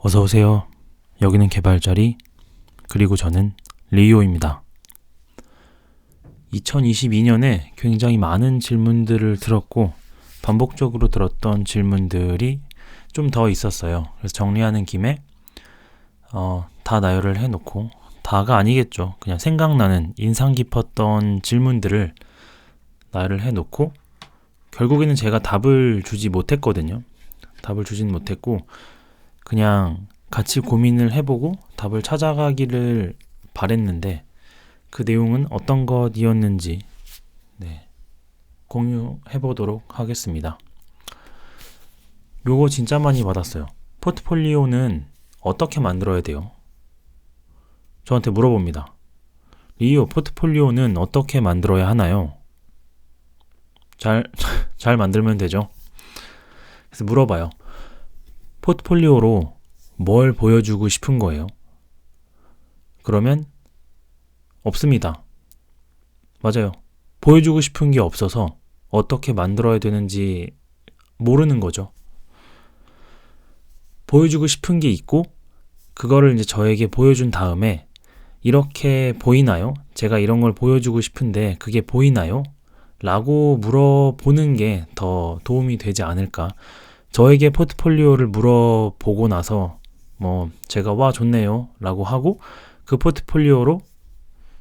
어서오세요. 여기는 개발자리, 그리고 저는 리오입니다. 2022년에 굉장히 많은 질문들을 들었고 반복적으로 들었던 질문들이 좀 더 있었어요. 그래서 정리하는 김에 다 나열을 해놓고, 다가 아니겠죠. 그냥 생각나는 인상 깊었던 질문들을 나열을 해놓고, 결국에는 제가 답을 주지 못했거든요. 답을 주진 못했고 그냥 같이 고민을 해보고 답을 찾아가기를 바랬는데, 그 내용은 어떤 것이었는지 공유해보도록 하겠습니다. 요거 진짜 많이 받았어요. 포트폴리오는 어떻게 만들어야 돼요? 저한테 물어봅니다. 리오, 포트폴리오는 어떻게 만들어야 하나요? 잘 만들면 되죠. 그래서 물어봐요. 포트폴리오로 뭘 보여주고 싶은 거예요? 그러면 없습니다. 맞아요. 보여주고 싶은 게 없어서 어떻게 만들어야 되는지 모르는 거죠. 보여주고 싶은 게 있고 그거를 이제 저에게 보여준 다음에, 이렇게 보이나요? 제가 이런 걸 보여주고 싶은데 그게 보이나요? 라고 물어보는 게 더 도움이 되지 않을까. 저에게 포트폴리오를 물어보고 나서 제가 와 좋네요 라고 하고 그 포트폴리오로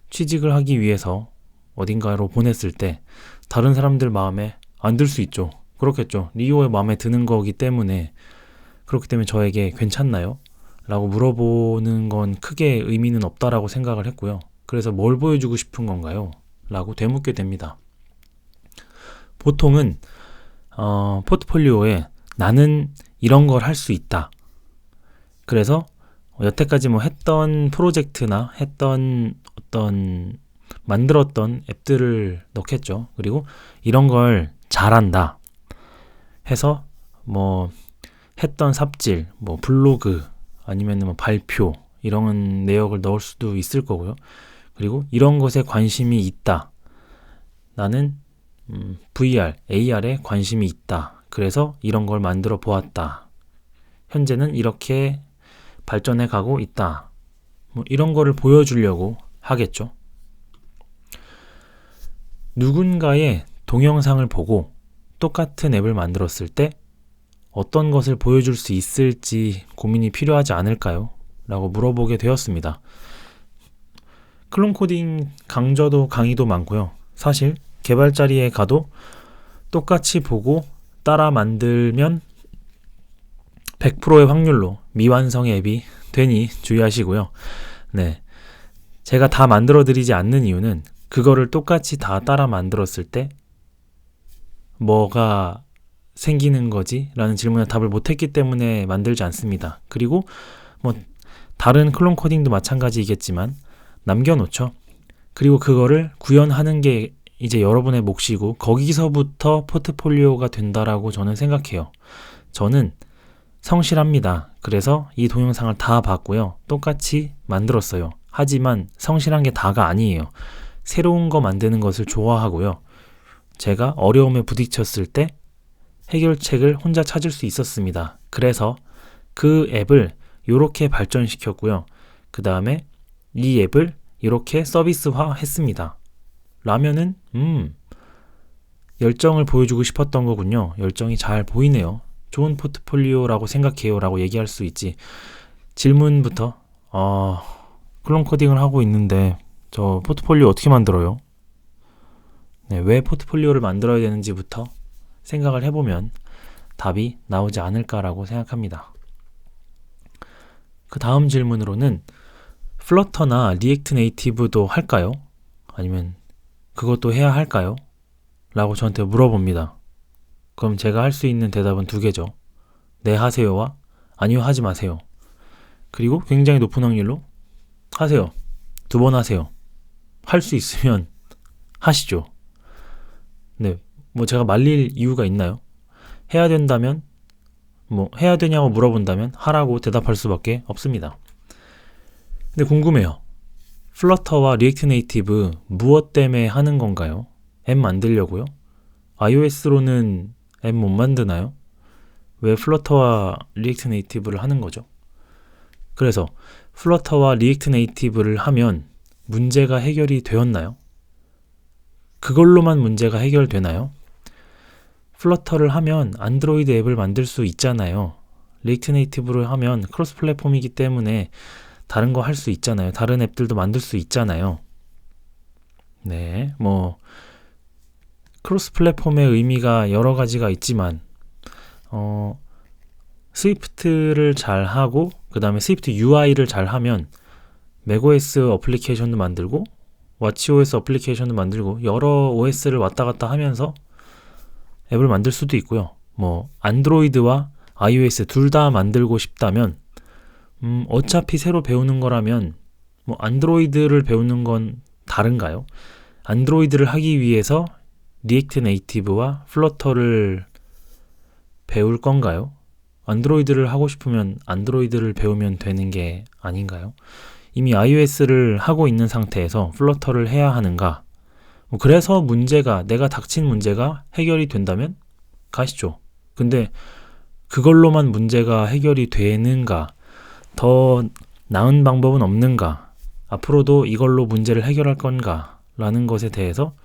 취직을 하기 위해서 어딘가로 보냈을 때 다른 사람들 마음에 안 들 수 있죠. 그렇겠죠. 리오의 마음에 드는 거기 때문에. 그렇기 때문에 저에게 괜찮나요? 라고 물어보는 건 크게 의미는 없다라고 생각을 했고요. 그래서 뭘 보여주고 싶은 건가요? 라고 되묻게 됩니다. 보통은 포트폴리오에 나는 이런 걸 할 수 있다. 그래서 여태까지 했던 프로젝트나 했던 만들었던 앱들을 넣겠죠. 그리고 이런 걸 잘한다 해서 했던 삽질, 블로그, 아니면 발표, 이런 내역을 넣을 수도 있을 거고요. 그리고 이런 것에 관심이 있다. 나는 VR, AR에 관심이 있다. 그래서 이런 걸 만들어 보았다. 현재는 이렇게 발전해 가고 있다. 이런 거를 보여주려고 하겠죠. 누군가의 동영상을 보고 똑같은 앱을 만들었을 때 어떤 것을 보여줄 수 있을지 고민이 필요하지 않을까요? 라고 물어보게 되었습니다. 클론 코딩 강의도 많고요. 사실 개발자리에 가도 똑같이 보고 따라 만들면 100%의 확률로 미완성의 앱이 되니 주의하시고요. 제가 다 만들어 드리지 않는 이유는 그거를 똑같이 다 따라 만들었을 때 뭐가 생기는 거지? 라는 질문에 답을 못했기 때문에 만들지 않습니다. 그리고 다른 클론 코딩도 마찬가지이겠지만 남겨놓죠. 그리고 그거를 구현하는 게 이제 여러분의 몫이고, 거기서부터 포트폴리오가 된다라고 저는 생각해요. 저는 성실합니다. 그래서 이 동영상을 다 봤고요. 똑같이 만들었어요. 하지만 성실한 게 다가 아니에요. 새로운 거 만드는 것을 좋아하고요. 제가 어려움에 부딪혔을 때 해결책을 혼자 찾을 수 있었습니다. 그래서 그 앱을 이렇게 발전시켰고요. 그 다음에 이 앱을 이렇게 서비스화 했습니다. 라면은 열정을 보여주고 싶었던 거군요. 열정이 잘 보이네요. 좋은 포트폴리오라고 생각해요 라고 얘기할 수 있지. 질문부터 클론 코딩을 하고 있는데 저 포트폴리오 어떻게 만들어요? 왜 포트폴리오를 만들어야 되는지부터 생각을 해보면 답이 나오지 않을까라고 생각합니다. 그 다음 질문으로는 플러터나 리액트 네이티브도 할까요? 아니면 그것도 해야 할까요? 라고 저한테 물어봅니다. 그럼 제가 할 수 있는 대답은 두 개죠. 네, 하세요와 아니요, 하지 마세요. 그리고 굉장히 높은 확률로 하세요. 2번 하세요. 할 수 있으면 하시죠. 제가 말릴 이유가 있나요? 해야 된다면, 해야 되냐고 물어본다면 하라고 대답할 수밖에 없습니다. 근데 궁금해요. 플러터와 리액트 네이티브 무엇 때문에 하는 건가요? 앱 만들려고요? iOS로는 앱 못 만드나요? 왜 플러터와 리액트 네이티브를 하는 거죠? 그래서 플러터와 리액트 네이티브를 하면 문제가 해결이 되었나요? 그걸로만 문제가 해결되나요? 플러터를 하면 안드로이드 앱을 만들 수 있잖아요. 리액트 네이티브를 하면 크로스 플랫폼이기 때문에 다른 거 할 수 있잖아요. 다른 앱들도 만들 수 있잖아요. 네, 크로스 플랫폼의 의미가 여러 가지가 있지만 스위프트를 잘 하고 그 다음에 스위프트 UI를 잘 하면 맥OS 어플리케이션도 만들고 와치OS 어플리케이션도 만들고 여러 OS를 왔다 갔다 하면서 앱을 만들 수도 있고요. 안드로이드와 iOS 둘 다 만들고 싶다면 어차피 새로 배우는 거라면 안드로이드를 배우는 건 다른가요? 안드로이드를 하기 위해서 리액트 네이티브와 플러터를 배울 건가요? 안드로이드를 하고 싶으면 안드로이드를 배우면 되는 게 아닌가요? 이미 iOS를 하고 있는 상태에서 플러터를 해야 하는가? 그래서 내가 닥친 문제가 해결이 된다면 가시죠. 근데 그걸로만 문제가 해결이 되는가? 더 나은 방법은 없는가? 앞으로도 이걸로 문제를 해결할 건가? 라는 것에 대해서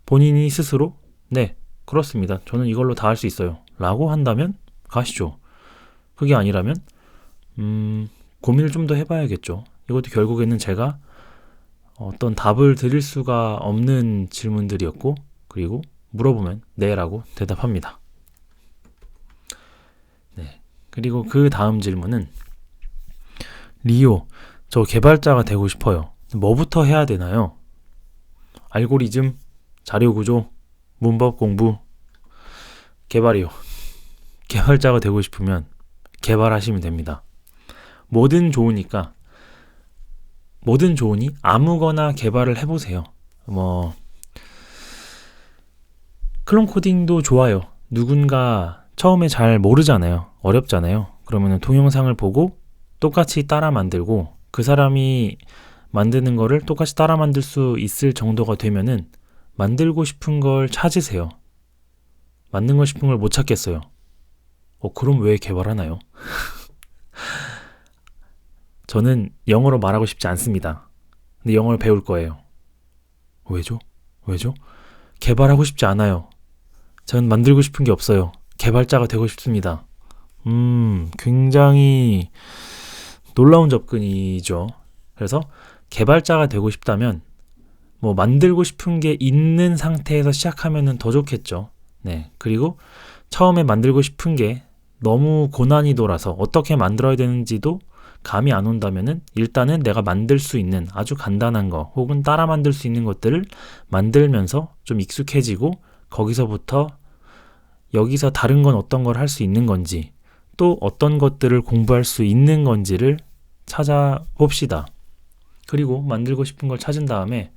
본인이 스스로 네, 그렇습니다. 저는 이걸로 다 할 수 있어요. 라고 한다면 가시죠. 그게 아니라면 고민을 좀 더 해봐야겠죠. 이것도 결국에는 제가 어떤 답을 드릴 수가 없는 질문들이었고 그리고 물어보면 네 라고 대답합니다. 네. 그리고 그 다음 질문은 리오, 저 개발자가 되고 싶어요. 뭐부터 해야 되나요? 알고리즘, 자료구조, 문법 공부, 개발이요. 개발자가 되고 싶으면 개발하시면 됩니다. 뭐든 좋으니 아무거나 개발을 해보세요. 클론 코딩도 좋아요. 누군가 처음에 잘 모르잖아요. 어렵잖아요. 그러면 동영상을 보고 똑같이 따라 만들고 그 사람이 만드는 거를 똑같이 따라 만들 수 있을 정도가 되면은 만들고 싶은 걸 찾으세요. 만들고 싶은 걸 못 찾겠어요. 그럼 왜 개발하나요? 저는 영어로 말하고 싶지 않습니다. 근데 영어를 배울 거예요. 왜죠? 개발하고 싶지 않아요. 전 만들고 싶은 게 없어요. 개발자가 되고 싶습니다. 굉장히 놀라운 접근이죠. 그래서 개발자가 되고 싶다면 만들고 싶은 게 있는 상태에서 시작하면 더 좋겠죠. 네. 그리고 처음에 만들고 싶은 게 너무 고난이도라서 어떻게 만들어야 되는지도 감이 안 온다면은 일단은 내가 만들 수 있는 아주 간단한 거 혹은 따라 만들 수 있는 것들을 만들면서 좀 익숙해지고 거기서부터 여기서 다른 건 어떤 걸 할 수 있는 건지 또 어떤 것들을 공부할 수 있는 건지를 찾아봅시다. 그리고 만들고 싶은 걸 찾은 다음에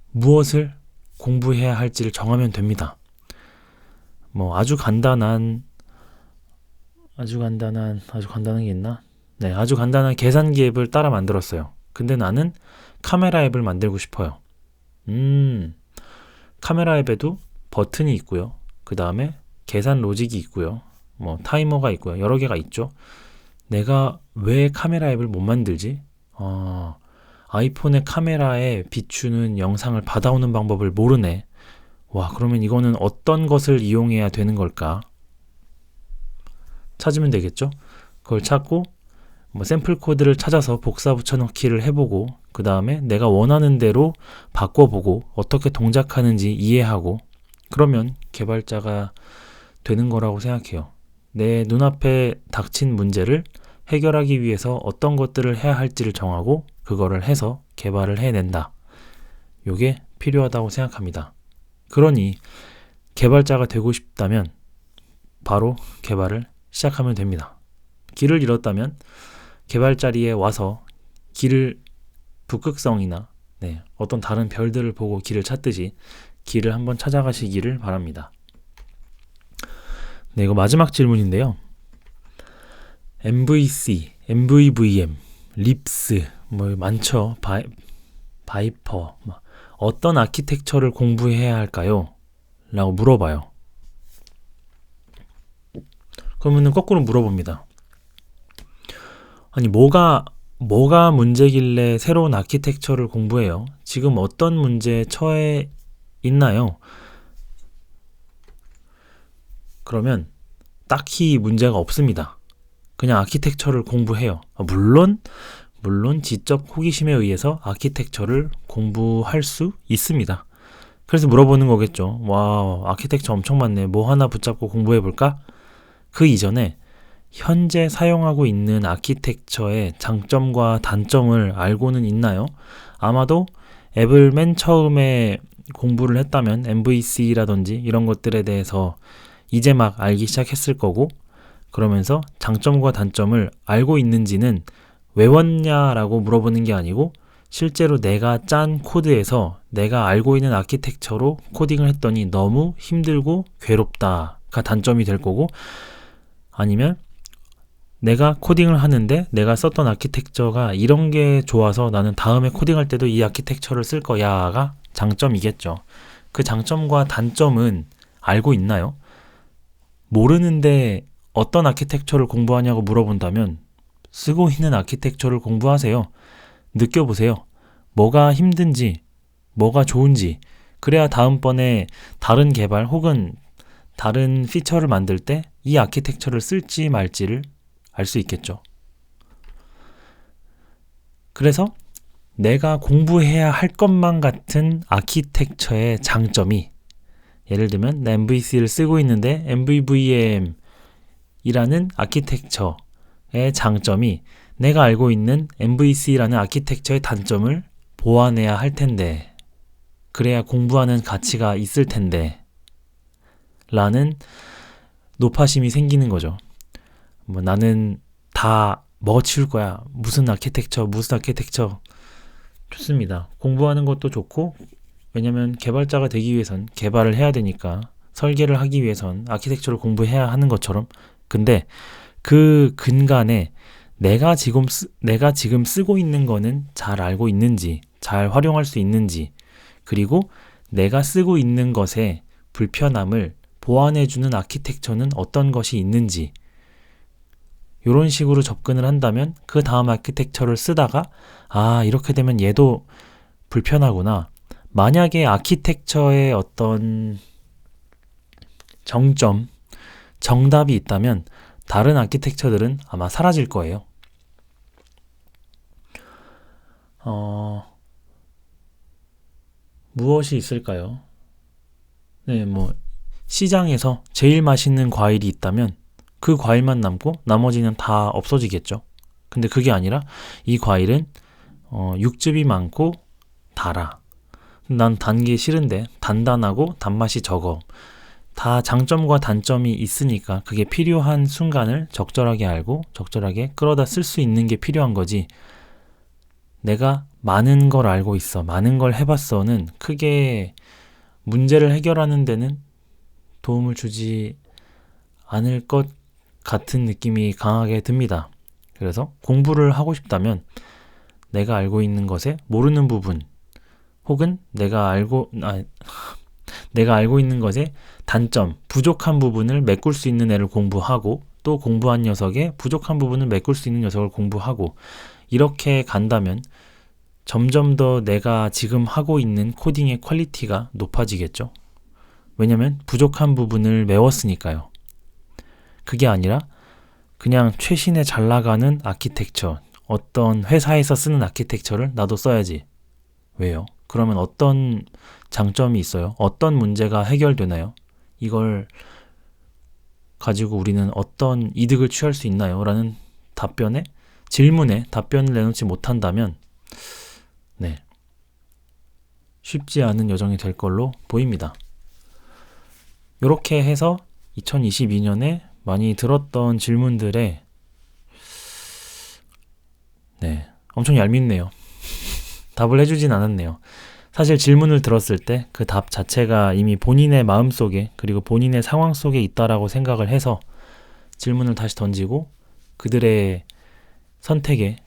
무엇을 공부해야 할지를 정하면 됩니다. 아주 간단한 게 있나? 네, 아주 간단한 계산기 앱을 따라 만들었어요. 근데 나는 카메라 앱을 만들고 싶어요. 카메라 앱에도 버튼이 있고요. 그 다음에 계산 로직이 있고요. 타이머가 있고요. 여러 개가 있죠. 내가 왜 카메라 앱을 못 만들지? 아이폰의 카메라에 비추는 영상을 받아오는 방법을 모르네. 와, 그러면 이거는 어떤 것을 이용해야 되는 걸까? 찾으면 되겠죠? 그걸 찾고 샘플 코드를 찾아서 복사 붙여넣기를 해보고 그 다음에 내가 원하는 대로 바꿔보고 어떻게 동작하는지 이해하고 그러면 개발자가 되는 거라고 생각해요. 내 눈앞에 닥친 문제를 해결하기 위해서 어떤 것들을 해야 할지를 정하고 그거를 해서 개발을 해낸다. 이게 필요하다고 생각합니다. 그러니 개발자가 되고 싶다면 바로 개발을 시작하면 됩니다. 길을 잃었다면 개발 자리에 와서 북극성이나 어떤 다른 별들을 보고 길을 찾듯이 길을 한번 찾아가시기를 바랍니다. 네, 이거 마지막 질문인데요. MVC, MVVM, 립스 많죠. 바이퍼 어떤 아키텍처를 공부해야 할까요? 라고 물어봐요. 그러면은 거꾸로 물어봅니다. 아니, 뭐가 문제길래 새로운 아키텍처를 공부해요? 지금 어떤 문제에 처해 있나요? 그러면 딱히 문제가 없습니다. 그냥 아키텍처를 공부해요. 물론 지적 호기심에 의해서 아키텍처를 공부할 수 있습니다. 그래서 물어보는 거겠죠. 와, 아키텍처 엄청 많네. 뭐 하나 붙잡고 공부해볼까? 그 이전에 현재 사용하고 있는 아키텍처의 장점과 단점을 알고는 있나요? 아마도 앱을 맨 처음에 공부를 했다면 MVC라든지 이런 것들에 대해서 이제 막 알기 시작했을 거고, 그러면서 장점과 단점을 알고 있는지는 외웠냐라고 물어보는 게 아니고 실제로 내가 짠 코드에서 내가 알고 있는 아키텍처로 코딩을 했더니 너무 힘들고 괴롭다가 단점이 될 거고, 아니면 내가 코딩을 하는데 내가 썼던 아키텍처가 이런 게 좋아서 나는 다음에 코딩할 때도 이 아키텍처를 쓸 거야가 장점이겠죠. 그 장점과 단점은 알고 있나요? 모르는데 어떤 아키텍처를 공부하냐고 물어본다면 쓰고 있는 아키텍처를 공부하세요. 느껴보세요. 뭐가 힘든지, 뭐가 좋은지. 그래야 다음번에 다른 개발 혹은 다른 피처를 만들 때 이 아키텍처를 쓸지 말지를 알 수 있겠죠. 그래서 내가 공부해야 할 것만 같은 아키텍처의 장점이, 예를 들면 나 MVC를 쓰고 있는데 MVVM 이라는 아키텍처의 장점이 내가 알고 있는 MVC라는 아키텍처의 단점을 보완해야 할 텐데, 그래야 공부하는 가치가 있을 텐데 라는 노파심이 생기는 거죠. 나는 다 먹어치울 거야. 무슨 아키텍처 좋습니다. 공부하는 것도 좋고, 왜냐면 개발자가 되기 위해선 개발을 해야 되니까, 설계를 하기 위해선 아키텍처를 공부해야 하는 것처럼. 근데 그 근간에 내가 지금 쓰고 있는 거는 잘 알고 있는지, 잘 활용할 수 있는지, 그리고 내가 쓰고 있는 것의 불편함을 보완해주는 아키텍처는 어떤 것이 있는지, 이런 식으로 접근을 한다면 그 다음 아키텍처를 쓰다가 이렇게 되면 얘도 불편하구나. 만약에 아키텍처의 어떤 정답이 있다면 다른 아키텍처들은 아마 사라질 거예요. 무엇이 있을까요? 네, 시장에서 제일 맛있는 과일이 있다면 그 과일만 남고 나머지는 다 없어지겠죠. 근데 그게 아니라 이 과일은 육즙이 많고 달아. 난 단 게 싫은데 단단하고 단맛이 적어. 다 장점과 단점이 있으니까 그게 필요한 순간을 적절하게 알고 적절하게 끌어다 쓸 수 있는 게 필요한 거지. 내가 많은 걸 알고 있어, 많은 걸 해봤어는 크게 문제를 해결하는 데는 도움을 주지 않을 것 같은 느낌이 강하게 듭니다. 그래서 공부를 하고 싶다면 내가 알고 있는 것에 모르는 부분, 혹은 내가 알고 있는 것의 단점, 부족한 부분을 메꿀 수 있는 애를 공부하고, 또 공부한 녀석의 부족한 부분을 메꿀 수 있는 녀석을 공부하고, 이렇게 간다면 점점 더 내가 지금 하고 있는 코딩의 퀄리티가 높아지겠죠. 왜냐면 부족한 부분을 메웠으니까요. 그게 아니라 그냥 최신에 잘 나가는 아키텍처, 어떤 회사에서 쓰는 아키텍처를 나도 써야지. 왜요? 그러면 어떤 장점이 있어요? 어떤 문제가 해결되나요? 이걸 가지고 우리는 어떤 이득을 취할 수 있나요? 라는 질문에 답변을 내놓지 못한다면 쉽지 않은 여정이 될 걸로 보입니다. 이렇게 해서 2022년에 많이 들었던 질문들에 엄청 얄밉네요. 답을 해주진 않았네요. 사실 질문을 들었을 때 그 답 자체가 이미 본인의 마음속에, 그리고 본인의 상황 속에 있다라고 생각을 해서 질문을 다시 던지고 그들의 선택에,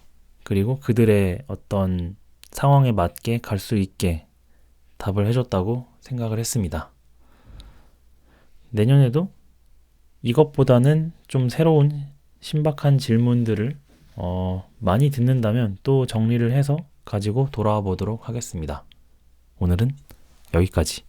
그리고 그들의 어떤 상황에 맞게 갈 수 있게 답을 해줬다고 생각을 했습니다. 내년에도 이것보다는 좀 새로운 신박한 질문들을 많이 듣는다면 또 정리를 해서 가지고 돌아와 보도록 하겠습니다. 오늘은 여기까지.